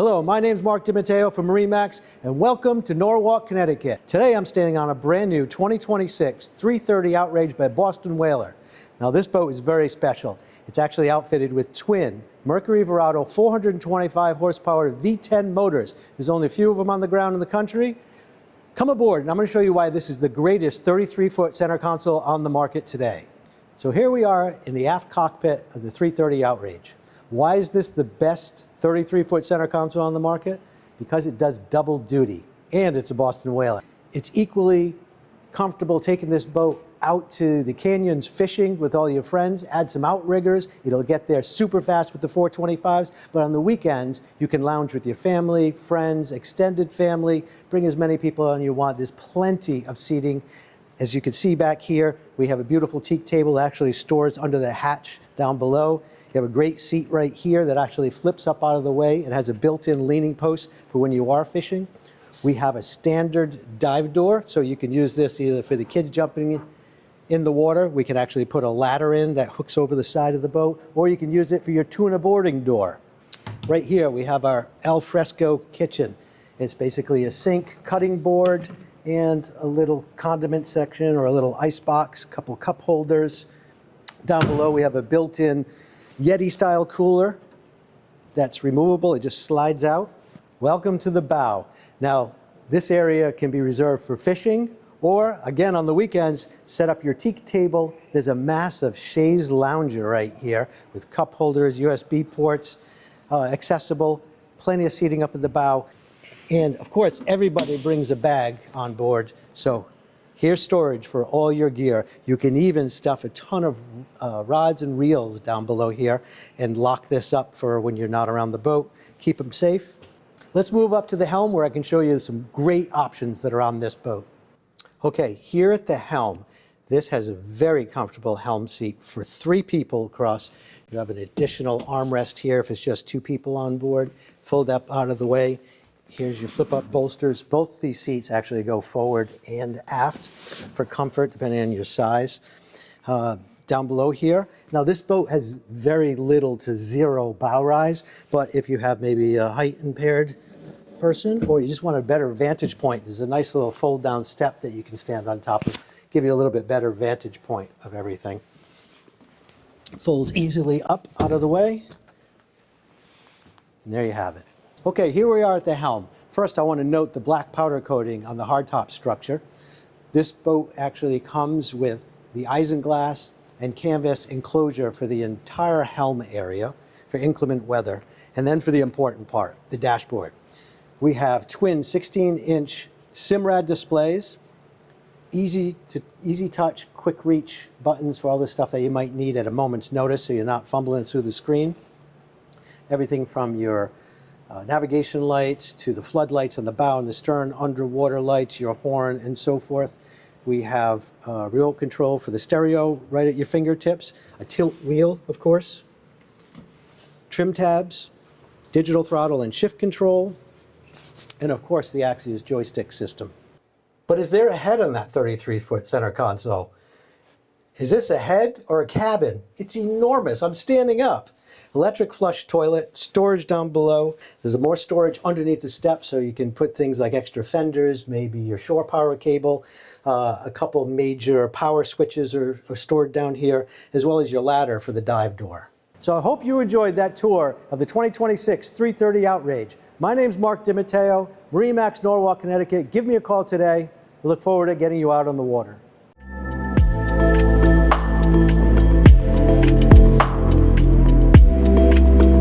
Hello, my name is Mark DiMatteo from MarineMax, and welcome to Norwalk, Connecticut. Today I'm standing on a brand new 2026 330 Outrage by Boston Whaler. Now this boat is very special. It's actually outfitted with twin Mercury Verado 425 horsepower V10 motors. There's only a few of them on the ground in the country. Come aboard and I'm going to show you why this is the greatest 33-foot center console on the market today. So here we are in the aft cockpit of the 330 Outrage. Why is this the best 33-foot center console on the market? Because it does double duty, and it's a Boston Whaler. It's equally comfortable taking this boat out to the canyons fishing with all your friends, add some outriggers. It'll get there super fast with the 425s, but on the weekends, you can lounge with your family, friends, extended family, bring as many people on you want. There's plenty of seating. As you can see back here, we have a beautiful teak table that actually stores under the hatch down below. You have a great seat right here that actually flips up out of the way and has a built-in leaning post for when you are fishing. We have a standard dive door, so you can use this either for the kids jumping in the water. We can actually put a ladder in that hooks over the side of the boat, or you can use it for your tuna boarding door. Right here we have our al fresco kitchen. It's basically a sink, cutting board, and a little condiment section or a little ice box, a couple cup holders. Down below we have a built-in Yeti style cooler that's removable. It just slides out. Welcome to the bow. Now this area can be reserved for fishing, or again on the weekends, set up your teak table. There's a massive chaise lounger right here with cup holders, USB ports, accessible, plenty of seating up at the bow. And of course, everybody brings a bag on board. So here's storage for all your gear. You can even stuff a ton of rods and reels down below here and lock this up for when you're not around the boat. Keep them safe. Let's move up to the helm where I can show you some great options that are on this boat. Okay, here at the helm, this has a very comfortable helm seat for 3 people across. You have an additional armrest here if it's just 2 people on board. Fold up out of the way. Here's your flip-up bolsters. Both these seats actually go forward and aft for comfort, depending on your size. Down below here, now this boat has very little to zero bow rise, but if you have maybe a height-impaired person, or you just want a better vantage point, there's a nice little fold-down step that you can stand on top of, give you a little bit better vantage point of everything. Folds easily up out of the way, and there you have it. Okay, here we are at the helm. First, I want to note the black powder coating on the hardtop structure. This boat actually comes with the isinglass and canvas enclosure for the entire helm area for inclement weather. And then for the important part, the dashboard. We have twin 16-inch Simrad displays, easy touch, quick reach buttons for all the stuff that you might need at a moment's notice so you're not fumbling through the screen. Everything from your navigation lights to the floodlights on the bow and the stern, underwater lights, your horn, and so forth. We have remote control for the stereo right at your fingertips, a tilt wheel, of course, trim tabs, digital throttle and shift control, and of course the Axios joystick system. But is there a head on that 33-foot center console? Is this a head or a cabin? It's enormous. I'm standing up. Electric flush toilet, storage down below. There's more storage underneath the steps so you can put things like extra fenders, maybe your shore power cable. A couple major power switches are stored down here, as well as your ladder for the dive door. So I hope you enjoyed that tour of the 2026 330 Outrage. My name's Mark DiMatteo, MarineMax Norwalk, Connecticut. Give me a call today. I look forward to getting you out on the water.